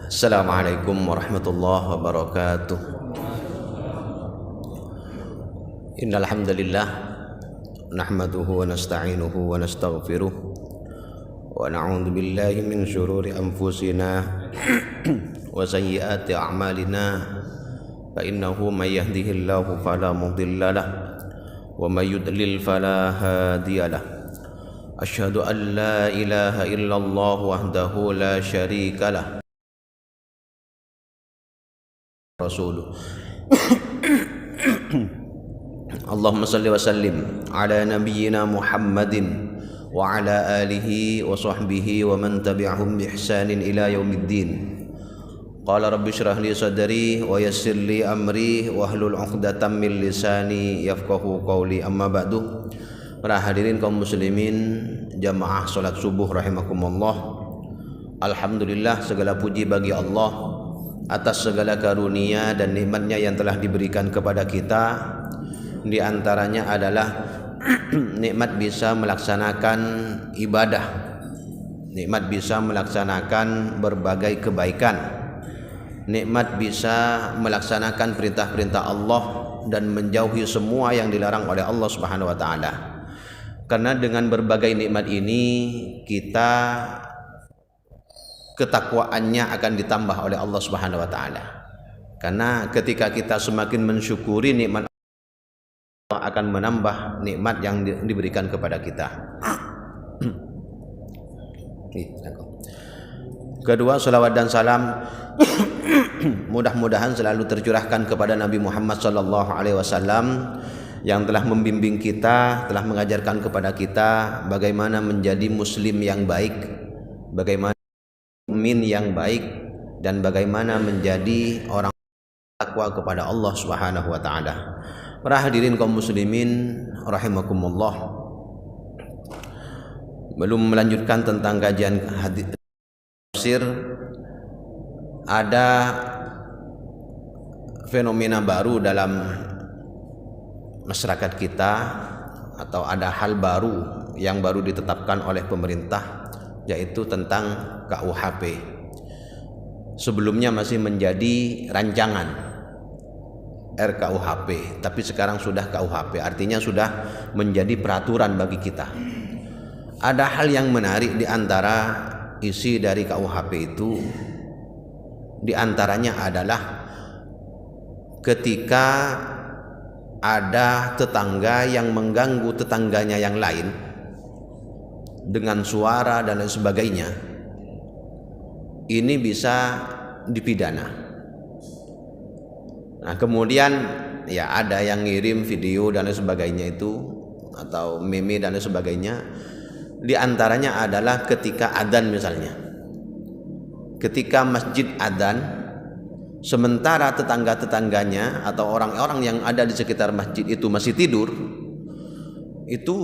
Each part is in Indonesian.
Assalamualaikum warahmatullahi wabarakatuh. Innal hamdalillah nahmaduhu wa nasta'inuhu wa nastaghfiruh wa na'udzu billahi min syururi anfusina wa sayyiati a'malina fa innahu may yahdihillahu fala mudilla lahu wa may yudlil fala hadiyalah. Asyhadu an la ilaha illallah wahdahu la syarika lah Rasul. Allahumma salli wa sallim ala nabiyyina Muhammadin wa ala alihi wa sahbihi wa man tabi'ahum bi ihsanin ila yaumiddin. Qala rabbi shrah li sadri wa yassir li amri wa hlul 'uqdatam min lisani yafqahu qawli. Amma ba'du. Para hadirin kaum muslimin jamaah salat subuh rahimakumullah. Alhamdulillah, segala puji bagi Allah atas segala karunia dan nikmatnya yang telah diberikan kepada kita. Di antaranya adalah nikmat bisa melaksanakan ibadah, nikmat bisa melaksanakan berbagai kebaikan, nikmat bisa melaksanakan perintah-perintah Allah dan menjauhi semua yang dilarang oleh Allah Subhanahu wa taala. Karena dengan berbagai nikmat ini kita ketakwaannya akan ditambah oleh Allah Subhanahu wa taala. Karena ketika kita semakin mensyukuri nikmat, Allah akan menambah nikmat yang diberikan kepada kita. Kedua, salawat dan salam mudah-mudahan selalu tercurahkan kepada Nabi Muhammad sallallahu alaihi wasallam yang telah membimbing kita, telah mengajarkan kepada kita bagaimana menjadi muslim yang baik, bagaimana mukmin yang baik, dan bagaimana menjadi orang takwa kepada Allah Subhanahu wa taala. Para hadirin kaum muslimin rahimakumullah. Belum melanjutkan tentang kajian hadis tafsir, ada fenomena baru dalam masyarakat kita, atau ada hal baru yang baru ditetapkan oleh pemerintah, yaitu tentang KUHP. Sebelumnya masih menjadi rancangan RKUHP, tapi sekarang sudah KUHP, artinya sudah menjadi peraturan bagi kita. Ada hal yang menarik di antara isi dari KUHP itu, di antaranya adalah ketika ada tetangga yang mengganggu tetangganya yang lain dengan suara dan lain sebagainya, ini bisa dipidana. Nah, kemudian ya ada yang ngirim video dan lain sebagainya itu, atau meme dan lain sebagainya. Di antaranya adalah ketika adzan misalnya. Ketika masjid adzan, sementara tetangga-tetangganya atau orang-orang yang ada di sekitar masjid itu masih tidur, itu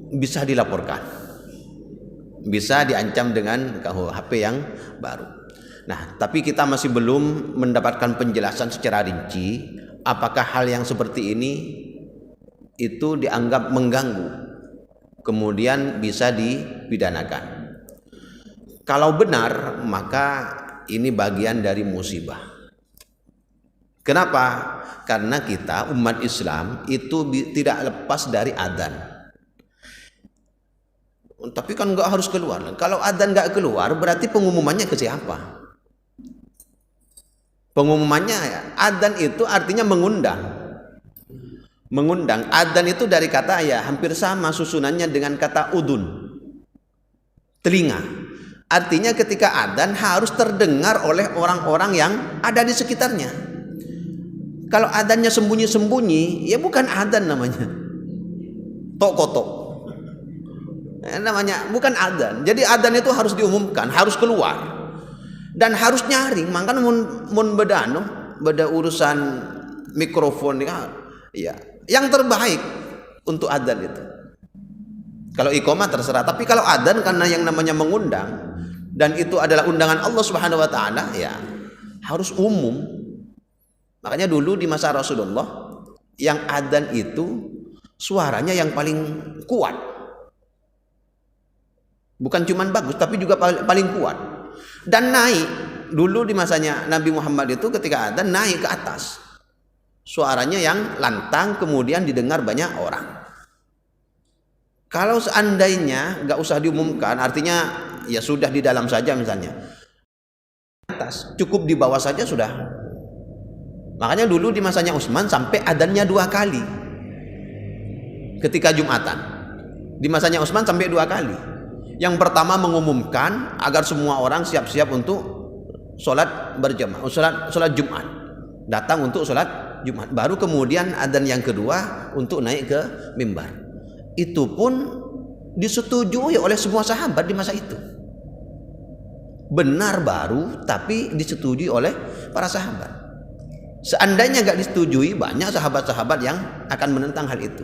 bisa dilaporkan, bisa diancam dengan KUHP yang baru. Nah, tapi kita masih belum mendapatkan penjelasan secara rinci apakah hal yang seperti ini itu dianggap mengganggu, kemudian bisa dipidanakan. Kalau benar, maka ini bagian dari musibah. Kenapa? Karena kita umat Islam itu tidak lepas dari adzan. Tapi kan nggak harus keluar. Kalau adzan nggak keluar, berarti pengumumannya ke siapa? Pengumumannya ya, adzan itu artinya mengundang. Mengundang. Adzan itu dari kata ya hampir sama susunannya dengan kata udun, telinga. Artinya ketika adzan harus terdengar oleh orang-orang yang ada di sekitarnya. Kalau adzannya sembunyi-sembunyi, ya bukan adzan namanya. Tok-tok. Namanya bukan adzan. Jadi adzan itu harus diumumkan, harus keluar. Dan harus nyaring. Makanya mun beda urusan mikrofon ya, yang terbaik untuk adzan itu. Kalau iqamah terserah, tapi kalau adzan karena yang namanya mengundang dan itu adalah undangan Allah Subhanahu wa taala, ya harus umum. Makanya dulu di masa Rasulullah yang adzan itu suaranya yang paling kuat. Bukan cuma bagus tapi juga paling kuat. Dan naik dulu di masanya Nabi Muhammad itu ketika adzan naik ke atas, suaranya yang lantang kemudian didengar banyak orang. Kalau seandainya nggak usah diumumkan, artinya ya sudah di dalam saja misalnya, atas cukup di bawah saja sudah. Makanya dulu di masanya Utsman sampai adzannya 2 kali ketika Jumatan. Di masanya Utsman sampai 2 kali. Yang pertama mengumumkan agar semua orang siap-siap untuk sholat berjamaah, sholat Jumat, datang untuk sholat Jumat. Baru kemudian adzan yang kedua untuk naik ke mimbar. Itu pun disetujui oleh semua sahabat di masa itu. Benar baru, tapi disetujui oleh para sahabat. Seandainya nggak disetujui, banyak sahabat-sahabat yang akan menentang hal itu.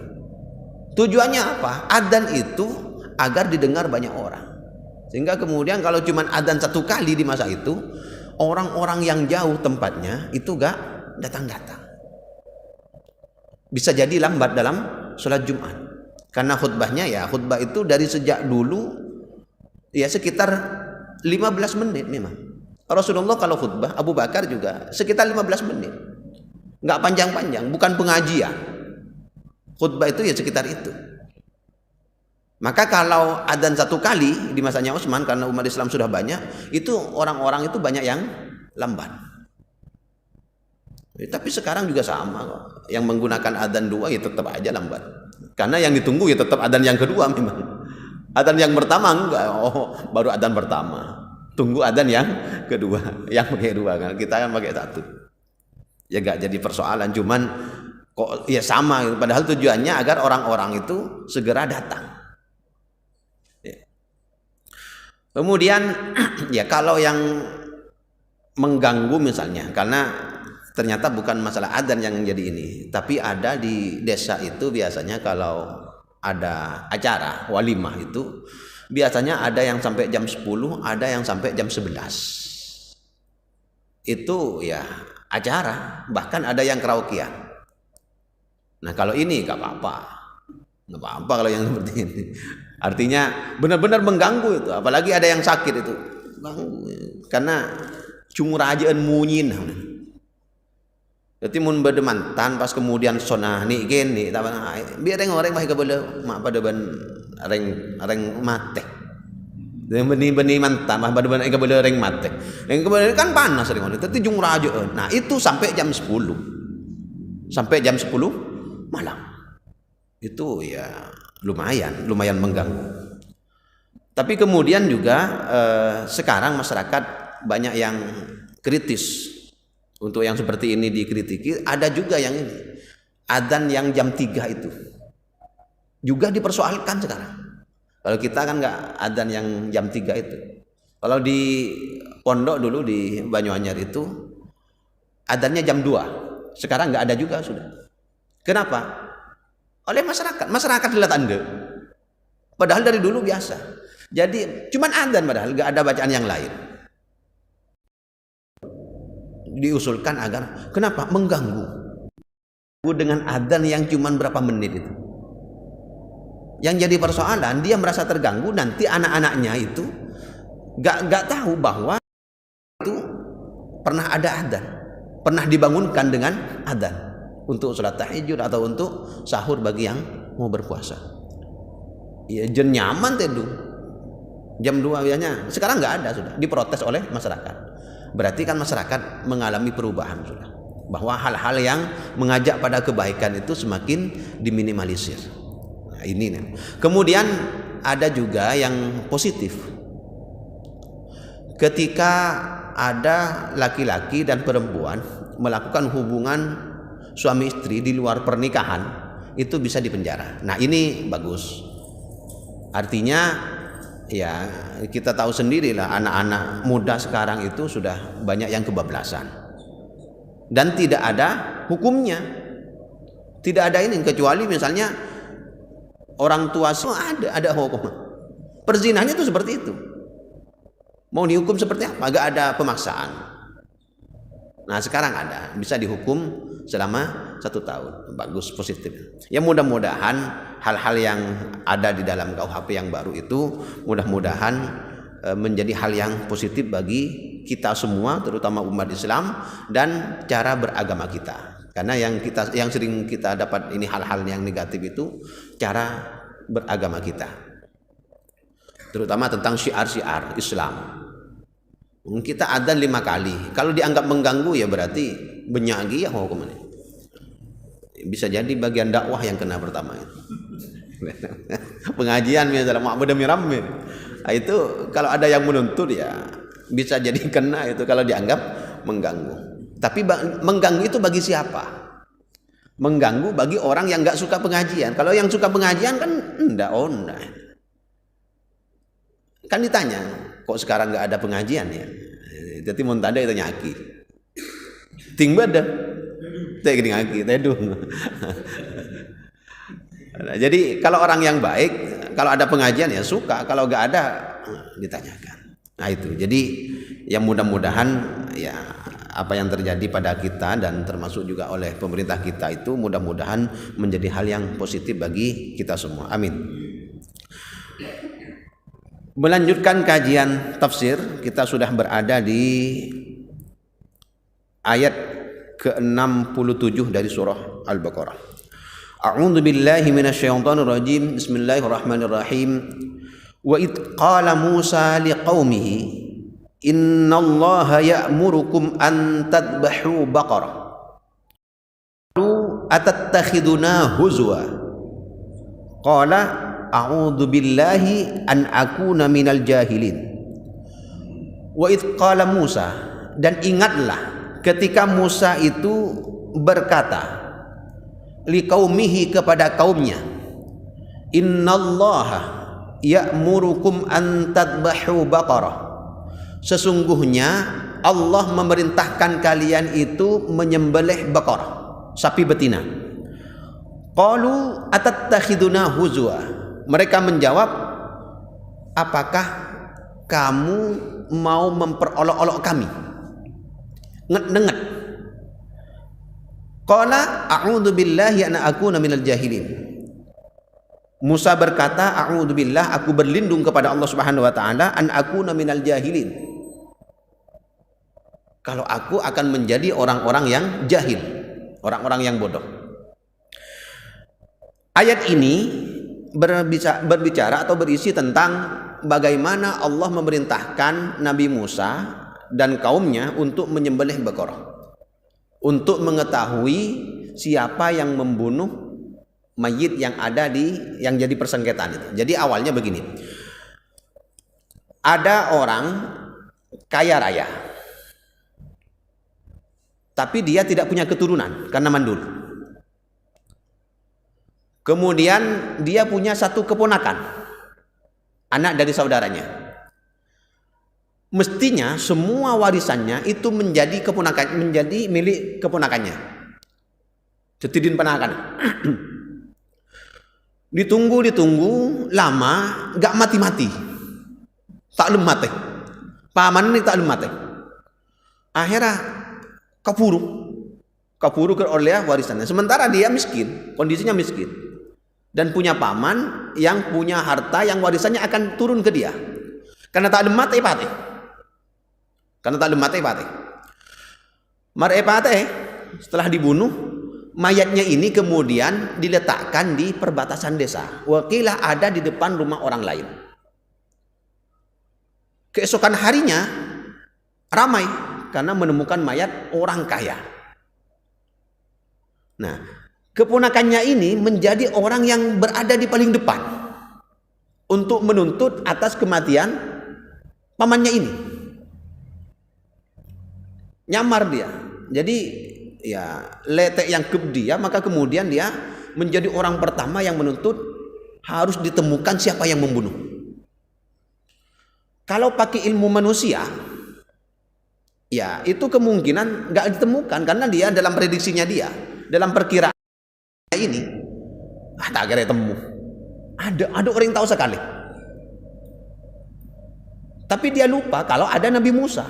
Tujuannya apa? Adzan itu agar didengar banyak orang. Sehingga kemudian kalau cuma adzan 1 kali di masa itu, orang-orang yang jauh tempatnya itu nggak datang-datang. Bisa jadi lambat dalam sholat Jumat. Karena khutbahnya ya, khutbah itu dari sejak dulu ya sekitar 15 menit memang. Rasulullah kalau khutbah, Abu Bakar juga sekitar 15 menit. Nggak panjang-panjang, bukan pengajian. Khutbah itu ya sekitar itu. Maka kalau adzan 1 kali di masanya Utsman, karena umat Islam sudah banyak, itu orang-orang itu banyak yang lambat. Tapi sekarang juga sama kok. Yang menggunakan adzan 2 ya tetap aja lambat. Karena yang ditunggu ya tetap adzan yang kedua memang. Adzan yang pertama enggak, baru adzan pertama. Tunggu adzan yang kedua, yang pakai 2 kan. Kita kan pakai 1. Ya enggak jadi persoalan, cuman kok ya sama, padahal tujuannya agar orang-orang itu segera datang. Ya. Kemudian ya kalau yang mengganggu misalnya, karena ternyata bukan masalah adzan yang jadi ini, tapi ada di desa itu biasanya kalau ada acara walimah itu biasanya ada yang sampai jam 10, ada yang sampai jam 11. Itu ya acara, bahkan ada yang karaokean. Nah kalau ini nggak apa-apa kalau yang seperti ini. Artinya benar-benar mengganggu itu, apalagi ada yang sakit itu, karena cumurajaan munyin. Jadi mun bedemantan pas kemudian sonah ni gini, biar orang mah kebelah mak pada ban reng mate. Dan benih mantan mah pada ban kebelah reng mate. Yang kebelah kan panas reng itu, tapi jumurajaan. Nah itu sampai jam 10, sampai jam 10 malam. Itu ya lumayan mengganggu. Tapi kemudian juga sekarang masyarakat banyak yang kritis. Untuk yang seperti ini dikritiki, ada juga yang ini adzan yang jam 3 itu juga dipersoalkan sekarang. Kalau kita kan nggak adzan yang jam 3 itu. Kalau di pondok dulu di Banyuanyar itu adzannya jam 2. Sekarang nggak ada juga sudah. Kenapa? Oleh masyarakat lihat Anda. Padahal dari dulu biasa. Jadi cuman adzan padahal nggak ada bacaan yang lain. Diusulkan agar kenapa mengganggu dengan adzan yang cuma berapa menit itu. Yang jadi persoalan dia merasa terganggu, nanti anak-anaknya itu gak tahu bahwa itu pernah ada adzan, pernah dibangunkan dengan adzan untuk sholat tahajud atau untuk sahur bagi yang mau berpuasa. Ya jen nyaman teduh jam 2 biasanya, sekarang nggak ada, sudah diprotes oleh masyarakat. Berarti kan masyarakat mengalami perubahan sudah, bahwa hal-hal yang mengajak pada kebaikan itu semakin diminimalisir. Nah, ini nih. Kemudian ada juga yang positif. Ketika ada laki-laki dan perempuan melakukan hubungan suami istri di luar pernikahan, itu bisa dipenjara. Nah, ini bagus. Artinya ya kita tahu sendirilah anak-anak muda sekarang itu sudah banyak yang kebablasan dan tidak ada hukumnya, tidak ada ini, kecuali misalnya orang tua semua ada hukum. Perzinahnya itu seperti itu, mau dihukum seperti apa? Gak ada pemaksaan. Nah sekarang ada, bisa dihukum selama 1 tahun. Bagus, positif. Ya mudah-mudahan hal-hal yang ada di dalam KUHP yang baru itu mudah-mudahan menjadi hal yang positif bagi kita semua, terutama umat Islam, dan cara beragama kita. Karena yang sering kita dapat ini hal-hal yang negatif itu cara beragama kita, terutama tentang syiar-syiar Islam. Kita adzan 5 kali, kalau dianggap mengganggu ya berarti benyagi ya hukumannya. Bisa jadi bagian dakwah yang kena pertama itu. Pengajian misalnya ma'bud miramir. Nah, itu kalau ada yang menuntut ya bisa jadi kena itu kalau dianggap mengganggu. Tapi mengganggu itu bagi siapa? Mengganggu bagi orang yang nggak suka pengajian. Kalau yang suka pengajian kan enggak. Kan ditanya, kok sekarang nggak ada pengajian ya? Jadi mau tanda itu nyaki. Tinggal dah. Teh ngaki, tedung. Nah, jadi kalau orang yang baik, kalau ada pengajian ya suka, kalau nggak ada ditanyakan. Nah itu, jadi yang mudah-mudahan ya apa yang terjadi pada kita dan termasuk juga oleh pemerintah kita itu mudah-mudahan menjadi hal yang positif bagi kita semua. Amin. Melanjutkan kajian tafsir, kita sudah berada di ayat ke-67 dari surah Al-Baqarah. A'udzu billahi minasyaitonir rajim. Bismillahirrahmanirrahim. Wa id qala Musa liqaumihi innallaha ya'murukum an tadbahu baqarah. Qalu atattakhiduna huzwa. Qala a'udzu billahi an akuna minal jahilin. Wa id qala Musa, dan ingatlah ketika Musa itu berkata liqaumihi kepada kaumnya, innallaha ya'murukum an tadbahu baqarah, sesungguhnya Allah memerintahkan kalian itu menyembelih baqarah, sapi betina. Qalu atattakhiduna huzwa, mereka menjawab, apakah kamu mau memperolok-olok kami, nget-nget. Qala a'udzu billahi an akuna minal jahilin. Musa berkata, a'udzu billah, aku berlindung kepada Allah Subhanahu wa taala, an akuna minal jahilin, kalau aku akan menjadi orang-orang yang jahil, orang-orang yang bodoh. Ayat ini berbicara atau berisi tentang bagaimana Allah memerintahkan Nabi Musa dan kaumnya untuk menyembelih baqarah, untuk mengetahui siapa yang membunuh mayit yang ada yang jadi persengketaan itu. Jadi awalnya begini. Ada orang kaya raya, tapi dia tidak punya keturunan karena mandul. Kemudian dia punya satu keponakan, anak dari saudaranya. Mestinya semua warisannya itu menjadi milik keponakannya. Cetidin penakan. Ditunggu lama, gak mati-mati. Tak lemate. Paman ini tak lemate. Akhirnya kaburu ke oleh warisannya. Sementara dia miskin, kondisinya miskin. Dan punya paman yang punya harta yang warisannya akan turun ke dia. Karena tak lemate pate. Mar'epate setelah dibunuh, mayatnya ini kemudian diletakkan di perbatasan desa. Wakilah ada di depan rumah orang lain. Keesokan harinya ramai karena menemukan mayat orang kaya. Nah, keponakannya ini menjadi orang yang berada di paling depan untuk menuntut atas kematian pamannya ini. Nyamar dia, jadi ya letek yang dia, maka kemudian dia menjadi orang pertama yang menuntut harus ditemukan siapa yang membunuh. Kalau pakai ilmu manusia, ya itu kemungkinan nggak ditemukan karena dia dalam prediksinya dia, dalam perkiraan ini, tak kira temu. Ada orang yang tahu sekali. Tapi dia lupa kalau ada Nabi Musa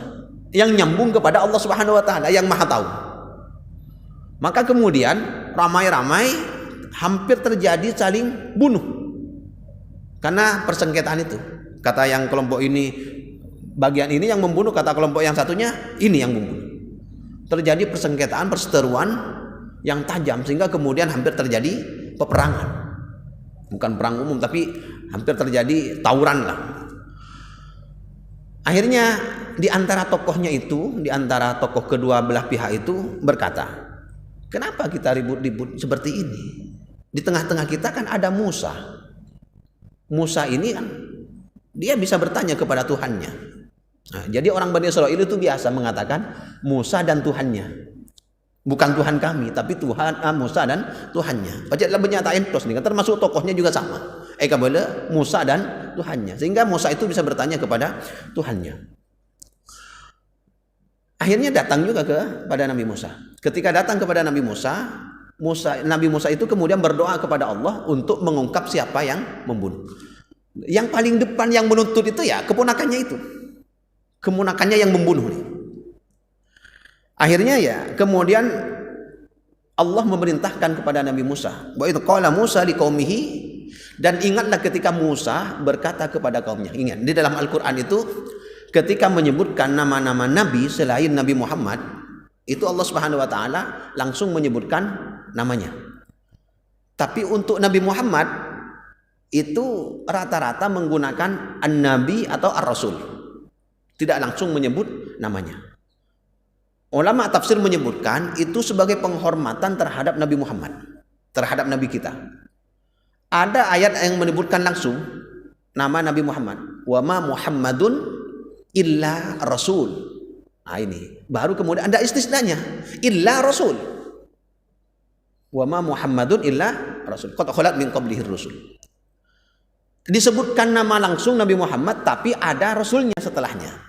yang nyambung kepada Allah Subhanahu wa taala yang Maha tahu. Maka kemudian ramai-ramai hampir terjadi saling bunuh karena persengketaan itu. Kata yang kelompok ini, bagian ini yang membunuh, kata kelompok yang satunya ini yang membunuh. Terjadi persengketaan, perseteruan yang tajam sehingga kemudian hampir terjadi peperangan. Bukan perang umum tapi hampir terjadi tawuran lah. Akhirnya di antara tokohnya itu, di antara tokoh kedua belah pihak itu berkata, kenapa kita ribut-ribut seperti ini? Di tengah-tengah kita kan ada Musa. Musa ini kan dia bisa bertanya kepada Tuhannya. Nah, jadi orang Bani Israil itu biasa mengatakan Musa dan Tuhannya. Bukan Tuhan kami, tapi Tuhan Musa dan Tuhannya. Baca dalam benyataan tos nih, termasuk tokohnya juga sama. Kabala Musa dan Tuhannya. Sehingga Musa itu bisa bertanya kepada Tuhannya. Akhirnya datang juga kepada Nabi Musa. Ketika datang kepada Nabi Musa, Nabi Musa itu kemudian berdoa kepada Allah untuk mengungkap siapa yang membunuh. Yang paling depan yang menuntut itu ya keponakannya itu. Keponakannya yang membunuh nih. Akhirnya ya kemudian Allah memerintahkan kepada Nabi Musa, wa idz qala Musa liqaumihi, dan ingatlah ketika Musa berkata kepada kaumnya. Ingat di dalam Al-Qur'an itu ketika menyebutkan nama-nama nabi selain Nabi Muhammad, itu Allah Subhanahu wa taala langsung menyebutkan namanya. Tapi untuk Nabi Muhammad itu rata-rata menggunakan an-nabi atau ar-rasul. Tidak langsung menyebut namanya. Ulama tafsir menyebutkan itu sebagai penghormatan terhadap Nabi Muhammad, terhadap Nabi kita. Ada ayat yang menyebutkan langsung nama Nabi Muhammad. Wa ma Muhammadun illa rasul. Nah ini baru kemudian ada istisnanya, illa rasul. Wa ma Muhammadun illa rasul. Qad khalat min qablihi rusul. Disebutkan nama langsung Nabi Muhammad, tapi ada rasulnya setelahnya.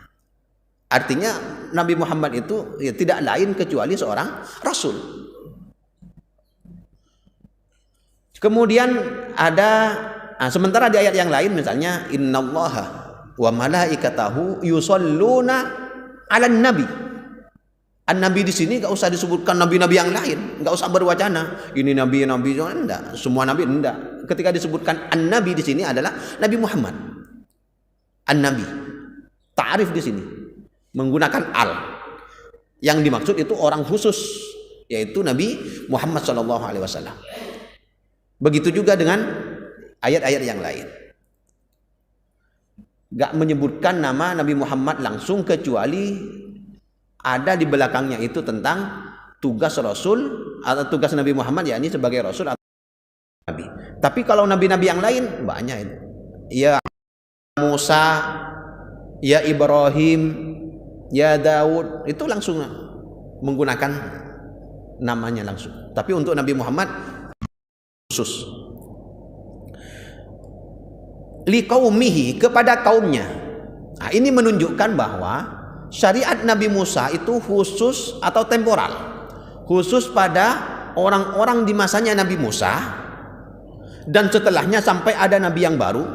Artinya Nabi Muhammad itu ya tidak lain kecuali seorang rasul. Kemudian ada sementara di ayat yang lain misalnya innallaha wa malaikatahu yusholluna 'alan nabi. An-nabi di sini enggak usah disebutkan nabi-nabi yang lain, enggak usah berwacana ini nabi-nabi enggak, semua nabi enggak. Ketika disebutkan an-nabi di sini adalah Nabi Muhammad. An-nabi. Ta'rif di sini menggunakan al. Yang dimaksud itu orang khusus, yaitu Nabi Muhammad SAW. Begitu juga dengan ayat-ayat yang lain. Gak menyebutkan nama Nabi Muhammad langsung kecuali ada di belakangnya itu tentang tugas Rasul atau tugas Nabi Muhammad, yakni sebagai Rasul atau Nabi. Tapi kalau nabi-nabi yang lain banyak itu. Ya Musa, ya Ibrahim, ya Daud, itu langsung menggunakan namanya langsung. Tapi untuk Nabi Muhammad khusus. Liqaumihi, kepada kaumnya. Nah, ini menunjukkan bahwa syariat Nabi Musa itu khusus atau temporal. Khusus pada orang-orang di masanya Nabi Musa dan setelahnya sampai ada nabi yang baru,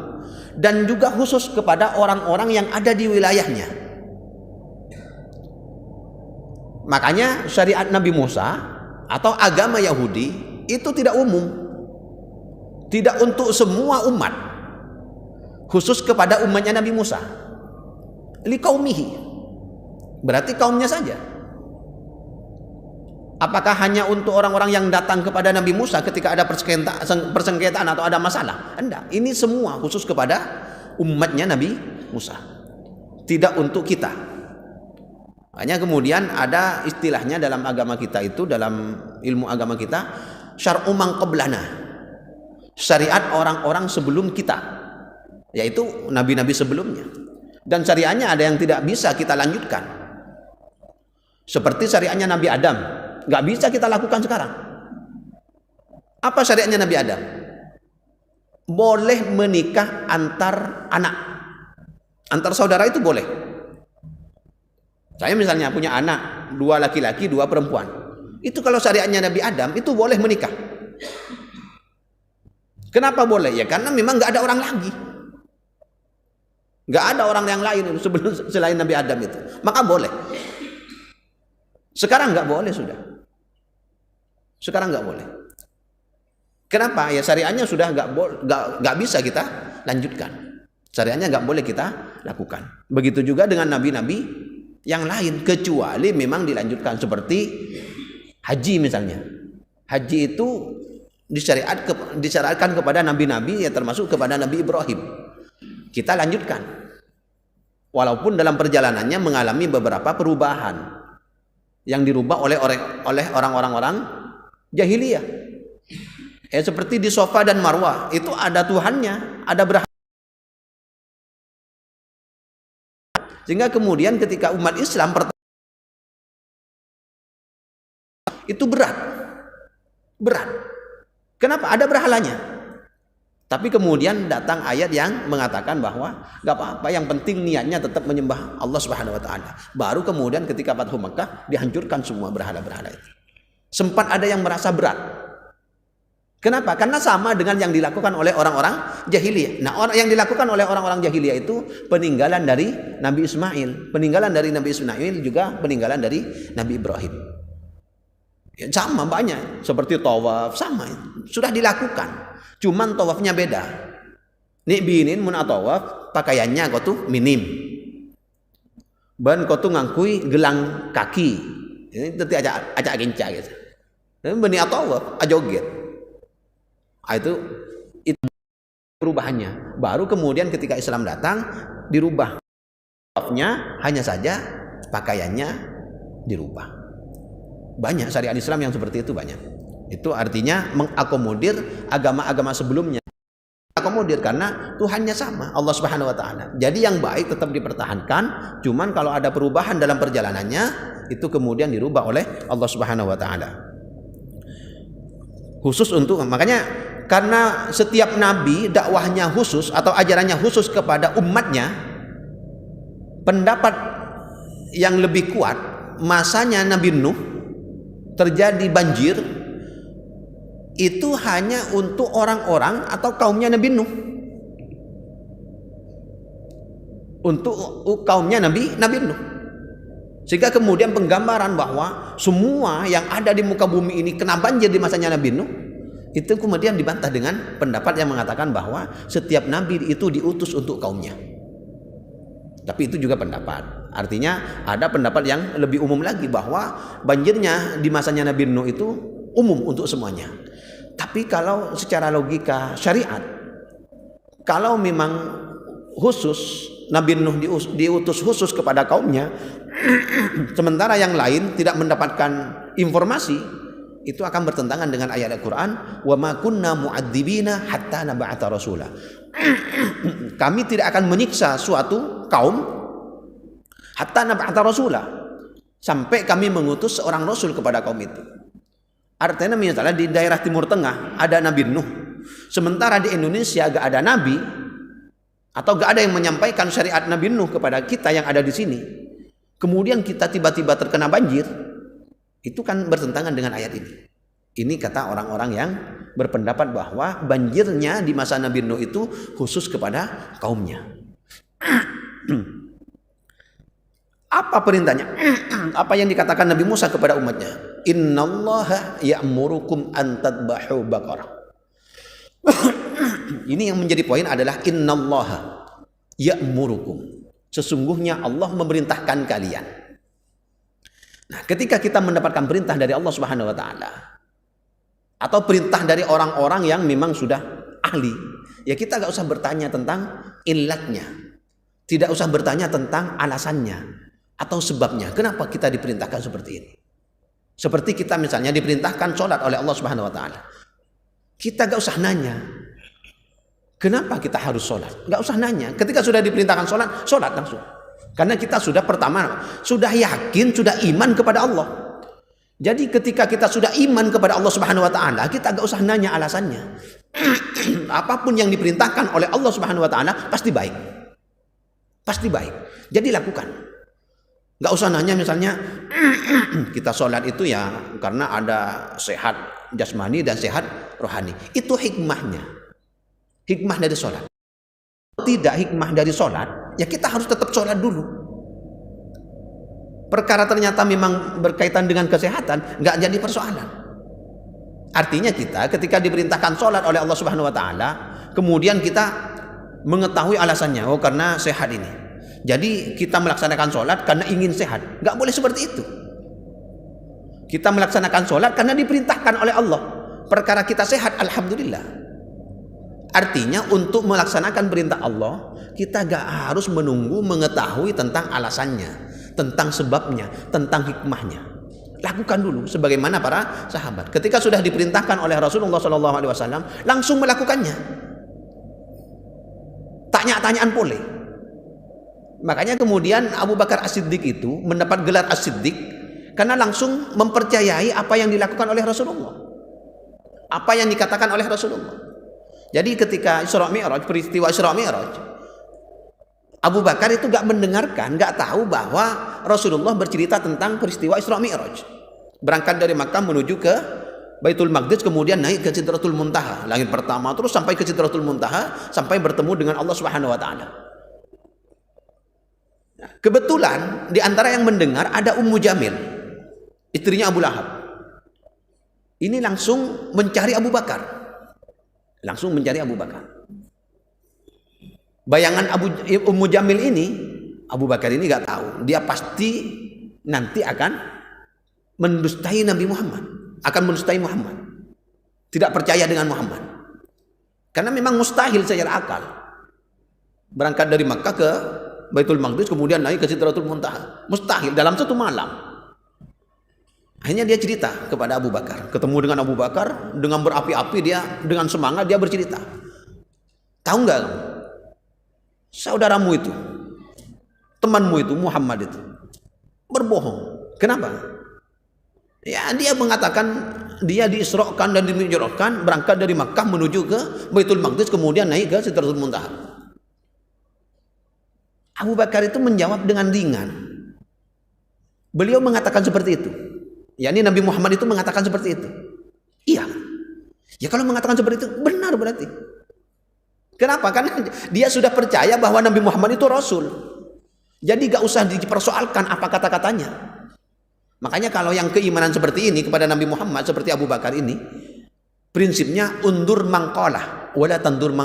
dan juga khusus kepada orang-orang yang ada di wilayahnya. Makanya syariat Nabi Musa atau agama Yahudi itu tidak umum, tidak untuk semua umat, khusus kepada umatnya Nabi Musa. Liqaumihi, berarti kaumnya saja. Apakah hanya untuk orang-orang yang datang kepada Nabi Musa ketika ada persengketaan atau ada masalah? Enggak, ini semua khusus kepada umatnya Nabi Musa, tidak untuk kita. Hanya kemudian ada istilahnya dalam agama kita itu, dalam ilmu agama kita, syar'u man qablana, syariat orang-orang sebelum kita, yaitu nabi-nabi sebelumnya. Dan syariatnya ada yang tidak bisa kita lanjutkan, seperti syariatnya Nabi Adam, nggak bisa kita lakukan sekarang. Apa syariatnya Nabi Adam? Boleh menikah antar anak, antar saudara itu boleh. Saya misalnya punya anak, 2 laki-laki, 2 perempuan. Itu kalau syariatnya Nabi Adam itu boleh menikah. Kenapa boleh? Ya karena memang nggak ada orang lagi. Nggak ada orang yang lain selain Nabi Adam itu. Maka boleh. Sekarang nggak boleh sudah. Sekarang nggak boleh. Kenapa? Ya syariatnya sudah nggak bisa kita lanjutkan. Syariatnya nggak boleh kita lakukan. Begitu juga dengan nabi-nabi yang lain, kecuali memang dilanjutkan seperti haji misalnya. Haji itu disyariatkan kepada nabi-nabi, ya termasuk kepada Nabi Ibrahim. Kita lanjutkan. Walaupun dalam perjalanannya mengalami beberapa perubahan yang dirubah oleh orang-orang jahiliyah. Seperti di Safa dan Marwah, itu ada Tuhannya, ada berhala. Sehingga kemudian ketika umat Islam itu berat. Kenapa? Ada berhalanya. Tapi kemudian datang ayat yang mengatakan bahwa gak apa-apa, yang penting niatnya tetap menyembah Allah Subhanahu wa taala. Baru kemudian ketika Fathu Makkah dihancurkan semua berhala-berhala itu. Sempat ada yang merasa berat. Kenapa? Karena sama dengan yang dilakukan oleh orang-orang jahiliyah. Nah, yang dilakukan oleh orang-orang jahiliyah itu peninggalan dari Nabi Ismail. Peninggalan dari Nabi Ismail juga peninggalan dari Nabi Ibrahim. Ya, sama banyak. Seperti tawaf, sama. Sudah dilakukan. Cuman tawafnya beda. Nik binin mun tawaf, pakaiannya kau tuh minim. Ban kau tuh ngangkui gelang kaki. Ini nanti acak genca gitu. Dan bani tawaf, ajoget. Itu perubahannya. Baru kemudian ketika Islam datang dirubah. Tawafnya hanya saja pakaiannya dirubah. Banyak syariat Islam yang seperti itu, banyak. Itu artinya mengakomodir agama-agama sebelumnya. Akomodir karena Tuhannya sama, Allah Subhanahu wa taala. Jadi yang baik tetap dipertahankan, cuman kalau ada perubahan dalam perjalanannya itu kemudian dirubah oleh Allah Subhanahu wa taala. Khusus untuk, makanya karena setiap nabi dakwahnya khusus atau ajarannya khusus kepada umatnya, pendapat yang lebih kuat masanya Nabi Nuh terjadi banjir itu hanya untuk orang-orang atau kaumnya Nabi Nuh, untuk kaumnya Nabi Nuh. Sehingga kemudian penggambaran bahwa semua yang ada di muka bumi ini kena banjir di masanya Nabi Nuh, itu kemudian dibantah dengan pendapat yang mengatakan bahwa setiap nabi itu diutus untuk kaumnya. Tapi itu juga pendapat. Artinya ada pendapat yang lebih umum lagi bahwa banjirnya di masanya Nabi Nuh itu umum untuk semuanya. Tapi kalau secara logika syariat, kalau memang khusus Nabi Nuh diutus khusus kepada kaumnya, sementara yang lain tidak mendapatkan informasi, itu akan bertentangan dengan ayat Al-Quran, wa ma kunna mu'adzibina hatta nab'atha rasula. Kami tidak akan menyiksa suatu kaum hatta nab'atha rasula, sampai kami mengutus seorang rasul kepada kaum itu. Artinya misalnya di daerah Timur Tengah ada Nabi Nuh, sementara di Indonesia gak ada nabi atau gak ada yang menyampaikan syariat Nabi Nuh kepada kita yang ada di sini, kemudian kita tiba-tiba terkena banjir, itu kan bertentangan dengan ayat ini. Ini kata orang-orang yang berpendapat bahwa banjirnya di masa Nabi Nuh itu khusus kepada kaumnya. Apa perintahnya? Apa yang dikatakan Nabi Musa kepada umatnya? Innallaha ya'murukum an tadbahu baqarah. Ini yang menjadi poin adalah innallaha ya'murukum. Sesungguhnya Allah memerintahkan kalian. Nah, ketika kita mendapatkan perintah dari Allah Subhanahu wa taala atau perintah dari orang-orang yang memang sudah ahli, ya kita gak usah bertanya tentang illatnya. Tidak usah bertanya tentang alasannya atau sebabnya. Kenapa kita diperintahkan seperti ini? Seperti kita misalnya diperintahkan sholat oleh Allah Subhanahu wa taala. Kita gak usah nanya, kenapa kita harus sholat? Gak usah nanya. Ketika sudah diperintahkan sholat, sholat langsung. Karena kita sudah pertama, sudah yakin, sudah iman kepada Allah. Jadi ketika kita sudah iman kepada Allah Subhanahu wa taala, kita gak usah nanya alasannya. Apapun yang diperintahkan oleh Allah Subhanahu wa taala pasti baik. Pasti baik. Jadi lakukan. Gak usah nanya misalnya kita sholat itu ya karena ada sehat jasmani dan sehat rohani. Itu hikmahnya. Hikmah dari sholat. Tidak hikmah dari sholat, ya kita harus tetap sholat dulu. Perkara ternyata memang berkaitan dengan kesehatan, gak jadi persoalan. Artinya kita ketika diperintahkan sholat oleh Allah Subhanahu wa taala, kemudian kita mengetahui alasannya. Oh, karena sehat ini. Jadi kita melaksanakan sholat karena ingin sehat. Nggak boleh seperti itu. Kita melaksanakan sholat karena diperintahkan oleh Allah. Perkara kita sehat, alhamdulillah. Artinya untuk melaksanakan perintah Allah, kita gak harus menunggu mengetahui tentang alasannya, tentang sebabnya, tentang hikmahnya. Lakukan dulu sebagaimana para sahabat. Ketika sudah diperintahkan oleh Rasulullah SAW, langsung melakukannya. Tanya-tanyaan boleh. Makanya kemudian Abu Bakar As-Siddiq itu mendapat gelar As-Siddiq karena langsung mempercayai apa yang dilakukan oleh Rasulullah, apa yang dikatakan oleh Rasulullah. Jadi ketika Isra Mi'raj, peristiwa Isra Mi'raj, Abu Bakar itu gak mendengarkan, gak tahu bahwa Rasulullah bercerita tentang peristiwa Isra Mi'raj. Berangkat dari Makkah menuju ke Baitul Maqdis, kemudian naik ke Sidratul Muntaha, langit pertama, terus sampai ke Sidratul Muntaha, sampai bertemu dengan Allah Subhanahu wa taala. Kebetulan di antara yang mendengar ada Ummu Jamil, istrinya Abu Lahab. Ini langsung mencari Abu Bakar. Langsung mencari Abu Bakar. Bayangan Ummu Jamil ini, Abu Bakar ini gak tahu. Dia pasti nanti akan mendustai Nabi Muhammad, akan mendustai Muhammad. Tidak percaya dengan Muhammad. Karena memang mustahil secara akal. Berangkat dari Makkah ke Baitul Maqdis, kemudian naik ke Sidratul Muntaha. Mustahil dalam satu malam. Akhirnya dia cerita kepada Abu Bakar. Ketemu dengan Abu Bakar, dengan berapi-api dia, dengan semangat dia bercerita. Tahu nggak, saudaramu itu, temanmu itu, Muhammad itu, berbohong. Kenapa? Ya, dia mengatakan dia diisrokan dan dimi'rajkan, berangkat dari Makkah menuju ke Baitul Maqdis, kemudian naik ke Sidratul Muntaha. Abu Bakar itu menjawab dengan ringan. Beliau mengatakan seperti itu. Yani Nabi Muhammad itu mengatakan seperti itu. Iya. Ya kalau mengatakan seperti itu benar berarti. Kenapa? Karena dia sudah percaya bahwa Nabi Muhammad itu Rasul. Jadi gak usah dipersoalkan apa kata-katanya. Makanya kalau yang keimanan seperti ini kepada Nabi Muhammad seperti Abu Bakar ini, prinsipnya undur mangkolah, wala tandur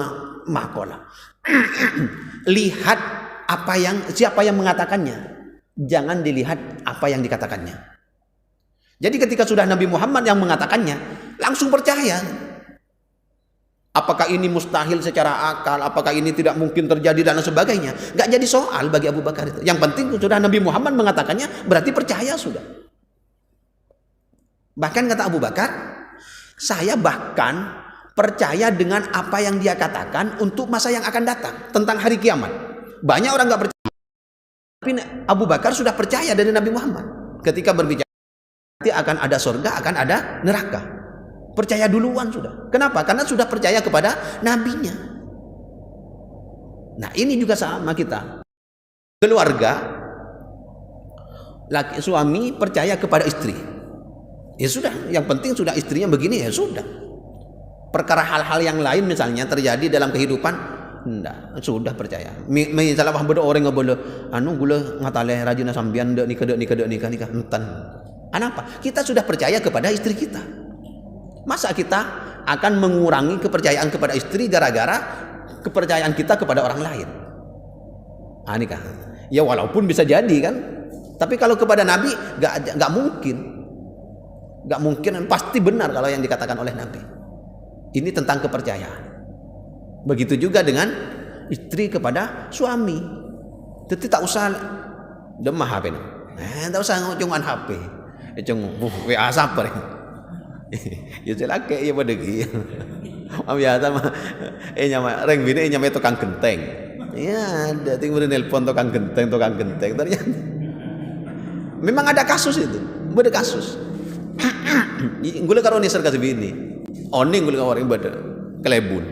makolah. Lihat siapa yang mengatakannya. Jangan dilihat apa yang dikatakannya. Jadi ketika sudah Nabi Muhammad yang mengatakannya, langsung percaya. Apakah ini mustahil secara akal, apakah ini tidak mungkin terjadi dan sebagainya. Gak jadi soal bagi Abu Bakar itu. Yang penting sudah Nabi Muhammad mengatakannya, berarti percaya sudah. Bahkan kata Abu Bakar, saya bahkan percaya dengan apa yang dia katakan untuk masa yang akan datang, tentang hari kiamat. Banyak orang gak percaya. Tapi Abu Bakar sudah percaya dari Nabi Muhammad. Ketika berbicara nanti akan ada surga, akan ada neraka. Percaya duluan sudah. Kenapa? Karena sudah percaya kepada nabinya. Nah, ini juga sama kita. Keluarga, suami percaya kepada istri. Ya sudah, yang penting sudah istrinya begini, ya sudah. Perkara hal-hal yang lain misalnya terjadi dalam kehidupan, enggak, sudah percaya. Misalnya beda orang boleh gula ngatale rajina sambian dek nikah entan. Kenapa? Kita sudah percaya kepada istri kita. Masa kita akan mengurangi kepercayaan kepada istri gara-gara kepercayaan kita kepada orang lain? Nikah. Ya walaupun bisa jadi kan. Tapi kalau kepada Nabi gak mungkin. Gak mungkin, pasti benar kalau yang dikatakan oleh Nabi. Ini tentang kepercayaan. Begitu juga dengan istri kepada suami. Jadi tak usah demah HP. Tak usah ngocungan HP. WA sabar. Ya celaka ya pada gitu. Biasa mah nyama reng bini nyama tukang genteng. Ya ada tinggal nelpon tukang genteng. Ternyata memang ada kasus itu. Ada kasus. Gula karo ni serka sebini. Oning gula kawaring beda kelebun.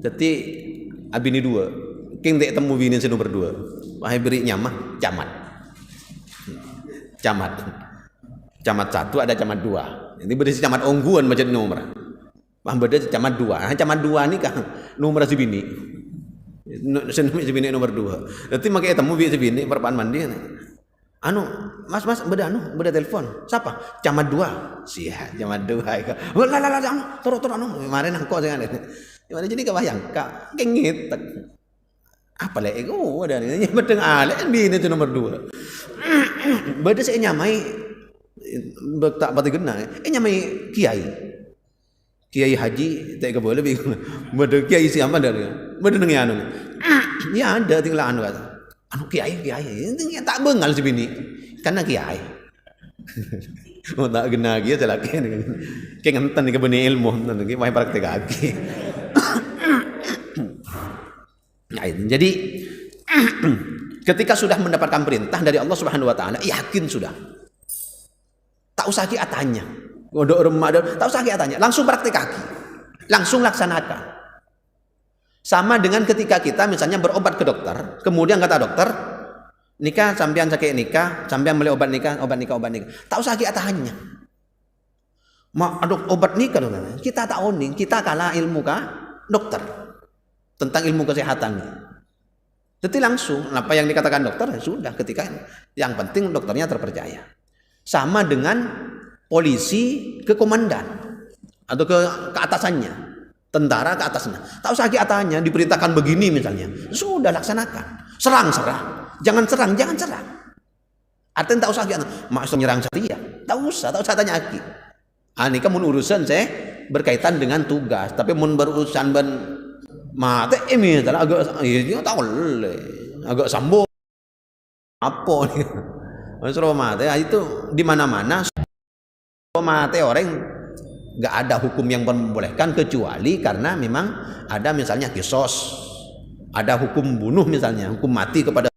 Jadi abini dua. King dek temu bini si nomor 2. Wahai beri nyamah camat 1 ada camat 2. Ini berisi camat ongguan macam nomor. Beda camat 2. Camat 2 ni kan nomor si bini. Si bini nomor 2. Nanti makai temu si bini perpaan mandi. Mas beda telepon. Siapa? Camat 2. Sia camat 2. Lah turun kemarin angkot dengan ini. Gimana jadi kebayang kak kengit apa lagi ego ada ini bedeng alek bini itu nomor 2. Beda saya nyamai tak pati gena nyamai kiai haji tak boleh bingung beda kiai siapa dari beda nengi anu ya ada tinggal anu kata anu kiai ini tak bengal si bini karena kiai oh tak gena dia celaka kayak ngenten ke beni ilmu ngenten ke mai praktek lagi. Nah, jadi ketika sudah mendapatkan perintah dari Allah Subhanahu wa taala, yakin sudah. Tak usah lagi atanya. Godok remaja, tak usah lagi atanya, langsung praktek kaki. Langsung laksanakan. Sama dengan ketika kita misalnya berobat ke dokter, kemudian kata dokter, nikah sampean sakit nikah, sampean beli obat nikah. Tak usah lagi atanya. Aduk obat nikah dokter. Kita tak oning, kita kalah ilmu kah dokter. Tentang ilmu kesehatan. Jadi langsung apa yang dikatakan dokter sudah ketika yang penting dokternya terpercaya. Sama dengan polisi ke komandan atau ke atasannya, tentara ke atasnya. Tak usah lagi atasnya diperintahkan begini misalnya. Sudah laksanakan. Serang. Jangan serang. Artinya tak usah lagi maksud nyerang saya. Tak usah tanya lagi. Ini kan urusan saya berkaitan dengan tugas, tapi mun berurusan mate ini agak ini tak boleh agak sambung apa nih suruh mate itu di mana-mana mate orang nggak ada hukum yang membolehkan kecuali karena memang ada misalnya kisos, ada hukum bunuh misalnya hukum mati kepada,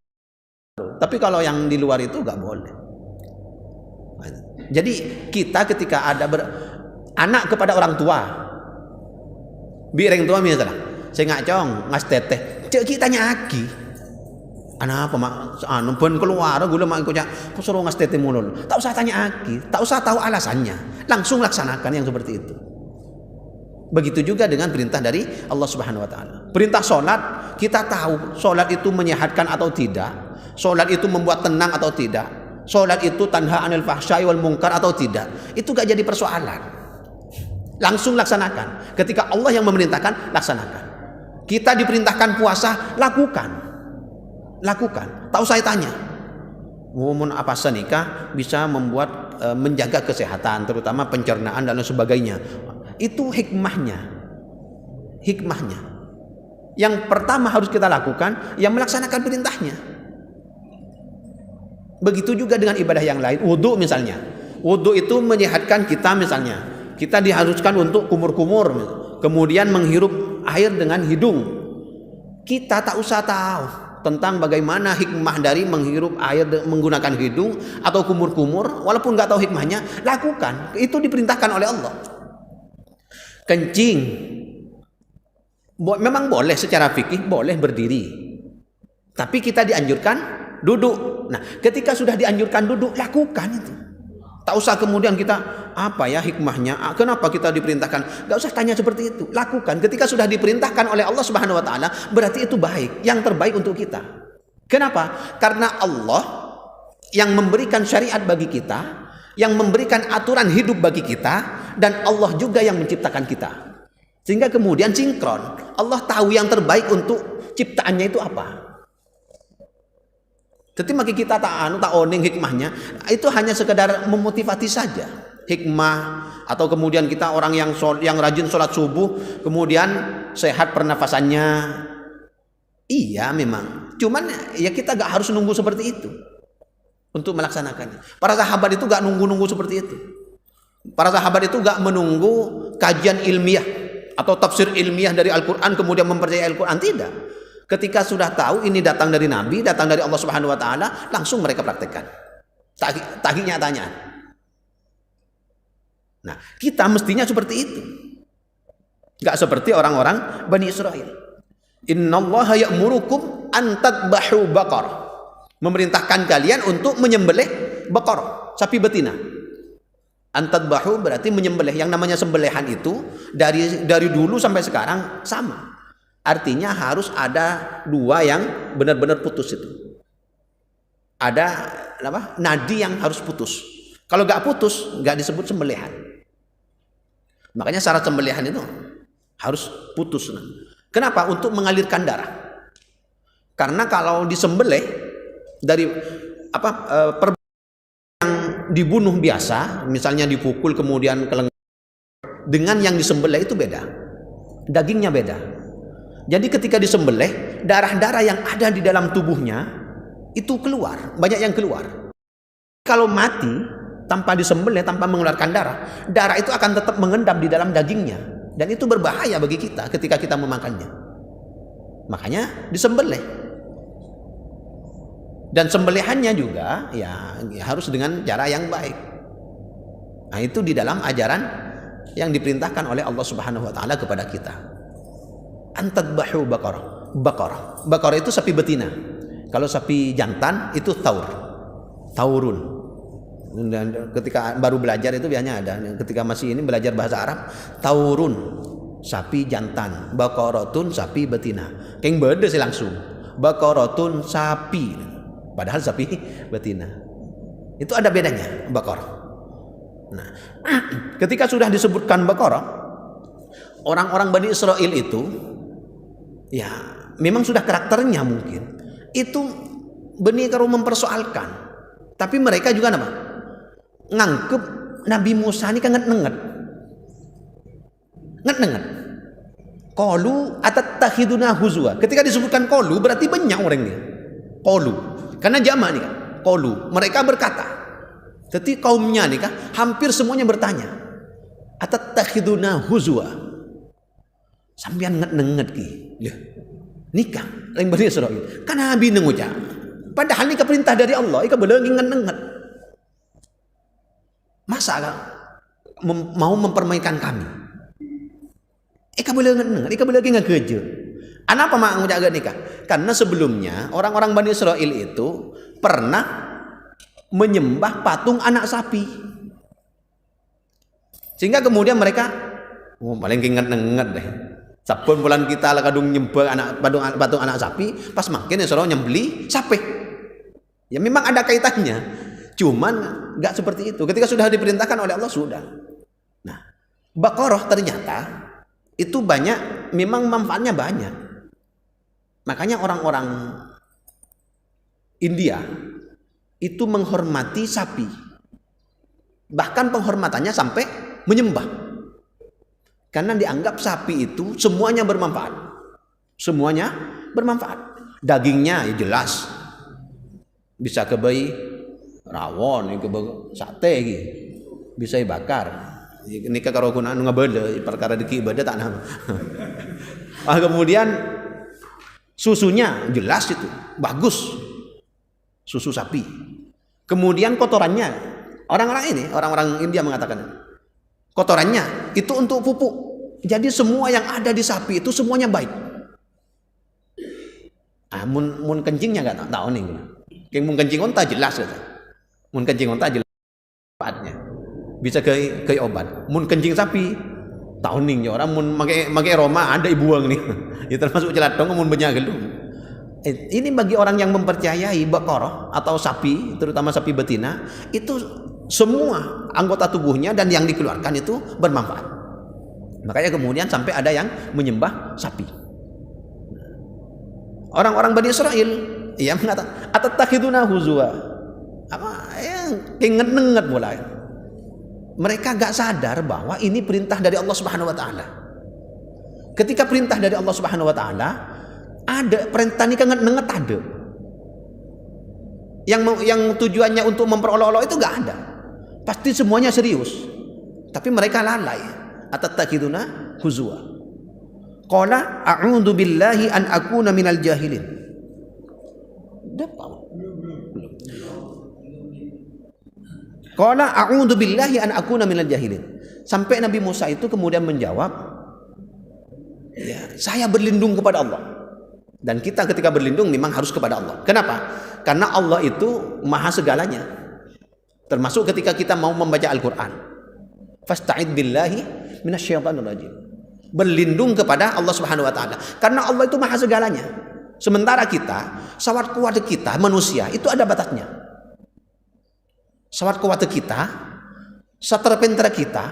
tapi kalau yang di luar itu nggak boleh. Jadi kita ketika ada anak kepada orang tua bireng tua misalnya saya ngacong ngas teteh cek kita nyaki anak apa mak anu pun keluar gula mak aku suruh ngas teteh mulu tak usah tanya aki, tak usah tahu alasannya, langsung laksanakan yang seperti itu. Begitu juga dengan perintah dari Allah Subhanahu wa taala. Perintah sholat, kita tahu sholat itu menyehatkan atau tidak, sholat itu membuat tenang atau tidak, sholat itu tanha anil fahsyai wal munkar atau tidak, itu gak jadi persoalan, langsung laksanakan. Ketika Allah yang memerintahkan, laksanakan. Kita diperintahkan puasa, lakukan. Tak usah tanya. Umum apa nikah bisa membuat menjaga kesehatan, terutama pencernaan dan sebagainya. Itu hikmahnya. Yang pertama harus kita lakukan, yang melaksanakan perintahnya. Begitu juga dengan ibadah yang lain. Wudu misalnya. Wudu itu menyehatkan kita misalnya. Kita diharuskan untuk kumur-kumur, kemudian menghirup air dengan hidung. Kita tak usah tahu tentang bagaimana hikmah dari menghirup air menggunakan hidung atau kumur-kumur, walaupun nggak tahu hikmahnya, lakukan. Itu diperintahkan oleh Allah. Kencing, memang boleh secara fikih, boleh berdiri, tapi kita dianjurkan duduk. Nah, ketika sudah dianjurkan duduk, lakukan itu. Tak usah kemudian kita apa ya hikmahnya, kenapa kita diperintahkan, gak usah tanya seperti itu, lakukan. Ketika sudah diperintahkan oleh Allah Subhanahu wa taala, berarti itu baik, yang terbaik untuk kita. Kenapa? Karena Allah yang memberikan syariat bagi kita, yang memberikan aturan hidup bagi kita, dan Allah juga yang menciptakan kita. Sehingga kemudian sinkron, Allah tahu yang terbaik untuk ciptaannya itu apa. Jadi maki kita tak oning hikmahnya, itu hanya sekedar memotivasi saja. Hikmah atau kemudian kita orang yang rajin sholat subuh, kemudian sehat pernafasannya. Iya memang, cuman ya kita gak harus nunggu seperti itu untuk melaksanakannya. Para sahabat itu gak nunggu seperti itu. Para sahabat itu gak menunggu kajian ilmiah atau tafsir ilmiah dari Al-Quran kemudian mempercayai Al-Quran, tidak. Ketika sudah tahu ini datang dari Nabi, datang dari Allah Subhanahu wa taala, langsung mereka praktekkan. Tagihnya tanya. Nah, kita mestinya seperti itu. Enggak seperti orang-orang Bani Israel. Innallaha ya'murukum an tadbahu baqar. Memerintahkan kalian untuk menyembelih baqar, sapi betina. An tadbahu berarti menyembelih. Yang namanya sembelihan itu dari dulu sampai sekarang sama. Artinya harus ada dua yang benar-benar putus itu. Ada nadi yang harus putus. Kalau nggak putus, nggak disebut sembelihan. Makanya syarat sembelihan itu harus putus. Kenapa? Untuk mengalirkan darah. Karena kalau disembelih dari yang dibunuh biasa, misalnya dipukul kemudian dengan yang disembelih itu beda. Dagingnya beda. Jadi ketika disembelih, darah-darah yang ada di dalam tubuhnya itu keluar, banyak yang keluar. Kalau mati tanpa disembelih, tanpa mengeluarkan darah, darah itu akan tetap mengendap di dalam dagingnya, dan itu berbahaya bagi kita ketika kita memakannya. Makanya disembelih. Dan sembelihannya juga ya harus dengan cara yang baik. Nah, itu di dalam ajaran yang diperintahkan oleh Allah Subhanahu wa taala kepada kita. Antadbahu baqarah. Baqarah itu sapi betina. Kalau sapi jantan itu taurun. Dan ketika baru belajar itu biasanya ada. Ketika masih ini belajar bahasa Arab, taurun sapi jantan, baqaratun sapi betina. Keng beda sih langsung. Baqaratun sapi. Padahal sapi betina. Itu ada bedanya baqarah. Nah, ketika sudah disebutkan baqarah, orang-orang Bani Israel itu ya memang sudah karakternya mungkin itu Bani Karo mempersoalkan, tapi mereka juga apa? Ngangkep Nabi Musa ini kan nget-nget. Qalu atattakhiduna huzwa. Ketika disebutkan qalu berarti banyak orangnya. Qalu karena jamak nih kan. Qalu mereka berkata. Jadi kaumnya nih kan hampir semuanya bertanya. Atattakhiduna huzwa. Sampean nget-nget ki. Lah, nikah lain Bani Israil. Kan Nabi ngucap. Padahal nikah perintah dari Allah, ika beuleuh nget-nget. Masa mau mempermainkan kami? Ika beuleuh nget-nget, ika beuleuh ngagejeun. Kenapa mak ngucap nikah? Karena sebelumnya orang-orang Bani Israil itu pernah menyembah patung anak sapi. Sehingga kemudian mereka paling nget-nget deh. Sabun bulan kita lah kadung nyembah patung anak sapi, pas makin ya nyembeli sapi. Ya memang ada kaitannya. Cuman enggak seperti itu. Ketika sudah diperintahkan oleh Allah sudah. Nah, Baqarah ternyata itu banyak, memang manfaatnya banyak. Makanya orang-orang India itu menghormati sapi. Bahkan penghormatannya sampai menyembah. Karena dianggap sapi itu semuanya bermanfaat. Semuanya bermanfaat. Dagingnya ya jelas. Bisa kebayi rawon, kebayi sate gitu. Bisa dibakar. Ini kalau kuna ngebede perkara diki ibadah tak nama. Kemudian susunya jelas itu bagus. Susu sapi. Kemudian kotorannya orang-orang India mengatakan kotorannya itu untuk pupuk. Jadi semua yang ada di sapi itu semuanya baik. Mun kencingnya enggak tahu nih. Yang mun kencing onta jelas gitu. Mun kencing onta jelas manfaatnya. Bisa ke obat. Mun kencing sapi tahu nih orang mun make Roma ada ibuang nih. Ya termasuk celatong mun banyak gelung. Ini bagi orang yang mempercayai Baqarah atau sapi, terutama sapi betina, itu semua anggota tubuhnya dan yang dikeluarkan itu bermanfaat. Makanya kemudian sampai ada yang menyembah sapi. Orang-orang Bani Israel ya mengatakan atattakhiduna huzwa. Nget-nget mulai. Mereka gak sadar bahwa ini perintah dari Allah Subhanahu wa taala. Ketika perintah dari Allah Subhanahu wa taala, ada perintah nikah nget-nget ada. Yang tujuannya untuk memperolok-olok itu gak ada. Pasti semuanya serius. Tapi mereka lalai. Atattakhiduna huzwa. Qala a'udzu billahi an akuna minal jahilin. Qala a'udzu billahi an akuna minal jahilin. Sampai Nabi Musa itu kemudian menjawab, ya, saya berlindung kepada Allah. Dan kita ketika berlindung memang harus kepada Allah. Kenapa? Karena Allah itu maha segalanya. Termasuk ketika kita mau membaca Al-Quran. Fasta'id billahi minasyaitonir rajim. Berlindung kepada Allah Subhanahu wa taala. Karena Allah itu maha segalanya. Sementara kita, sawat kuat kita manusia itu ada batasnya. Sawat kuat kita, saterpinter kita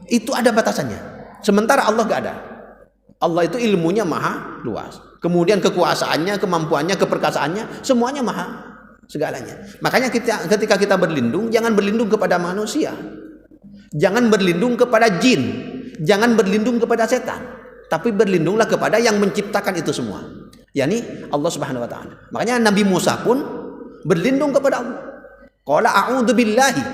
itu ada batasannya. Sementara Allah gak ada. Allah itu ilmunya maha luas. Kemudian kekuasaannya, kemampuannya, keperkasaannya, semuanya maha segalanya. Makanya ketika kita berlindung, jangan berlindung kepada manusia. Jangan berlindung kepada jin. Jangan berlindung kepada setan. Tapi berlindunglah kepada yang menciptakan itu semua. yakni Allah Subhanahu wa taala. Makanya Nabi Musa pun berlindung kepada Allah. Qala a'udzu billahi.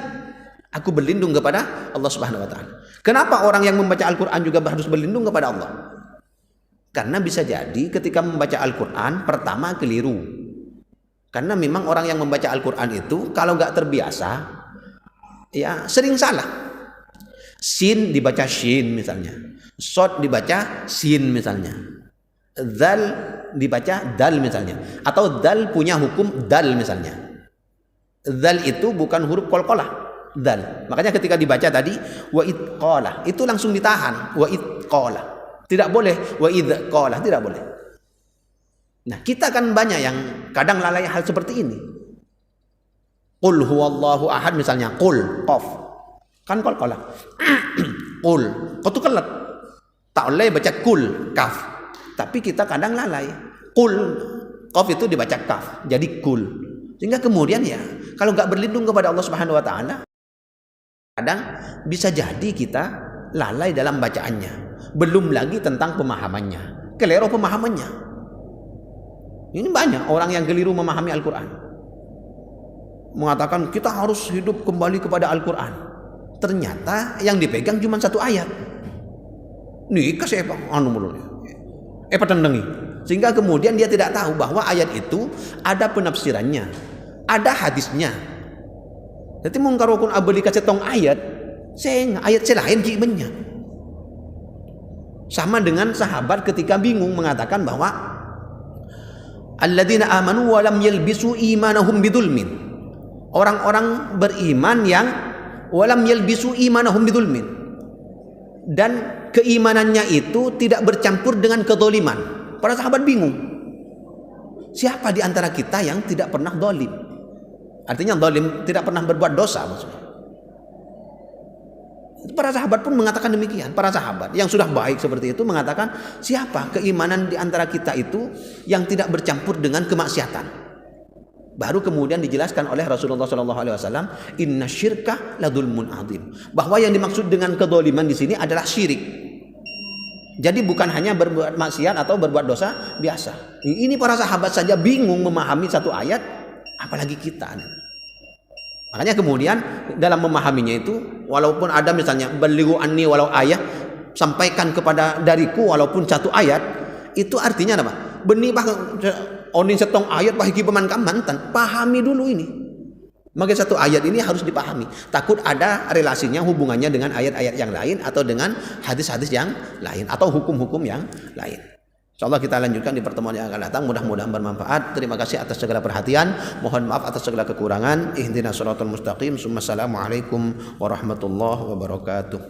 Aku berlindung kepada Allah Subhanahu wa taala. Kenapa orang yang membaca Al-Qur'an juga harus berlindung kepada Allah? Karena bisa jadi ketika membaca Al-Qur'an pertama keliru. Karena memang orang yang membaca Al-Qur'an itu kalau nggak terbiasa ya sering salah. Sin dibaca shin misalnya. Sod dibaca sin misalnya. Dal dibaca dal misalnya. Atau dal punya hukum dal misalnya. Dal itu bukan huruf qalqalah. Dal. Makanya ketika dibaca tadi wa id qala itu langsung ditahan. Wa id qala. Tidak boleh wa id qala, tidak boleh. Nah, kita kan banyak yang kadang lalai hal seperti ini. Qul huwallahu ahad misalnya, qul qaf. Kan qalqalah. Qul, kau tuh kelet. Tak boleh baca kul kaf. Tapi kita kadang lalai. Qul qaf itu dibaca kaf, jadi kul. Sehingga kemudian ya, kalau nggak berlindung kepada Allah Subhanahu wa taala, kadang bisa jadi kita lalai dalam bacaannya. Belum lagi tentang pemahamannya. Keliru pemahamannya. Ini banyak orang yang keliru memahami Al-Qur'an. Mengatakan kita harus hidup kembali kepada Al-Qur'an. Ternyata yang dipegang cuma satu ayat. Nih kasih anu mulutnya. Patendengi. Sehingga kemudian dia tidak tahu bahwa ayat itu ada penafsirannya, ada hadisnya. Jadi mungkarukun abeli kasih tong ayat lain kimennya. Sama dengan sahabat ketika bingung mengatakan bahwa alladzina amanu wa lam yalbisu imanahum bidzulmin. Orang-orang beriman yang walam yalbisu imanahum bidzulmin, dan keimanannya itu tidak bercampur dengan kezaliman. Para sahabat bingung, siapa di antara kita yang tidak pernah zalim? Artinya zalim tidak pernah berbuat dosa maksudnya. Para sahabat pun mengatakan demikian. Para sahabat yang sudah baik seperti itu mengatakan, siapa keimanan di antara kita itu yang tidak bercampur dengan kemaksiatan? Baru kemudian dijelaskan oleh Rasulullah SAW, inna syirka ladzulmun adzim, bahwa yang dimaksud dengan kedzaliman di sini adalah syirik. Jadi bukan hanya berbuat maksiat atau berbuat dosa biasa. Ini para sahabat saja bingung memahami satu ayat, apalagi kita. Makanya kemudian dalam memahaminya itu, walaupun ada misalnya balighu anni walau ayat, sampaikan kepada dariku walaupun satu ayat, itu artinya apa? Benih onin setong ayat pahiki pemankan mantan, pahami dulu ini. Maka satu ayat ini harus dipahami. Takut ada relasinya, hubungannya dengan ayat-ayat yang lain atau dengan hadis-hadis yang lain atau hukum-hukum yang lain. InsyaAllah kita lanjutkan di pertemuan yang akan datang. Mudah-mudahan bermanfaat. Terima kasih atas segala perhatian. Mohon maaf atas segala kekurangan. Ihdinas siratal mustaqim. Assalamualaikum warahmatullahi wabarakatuh.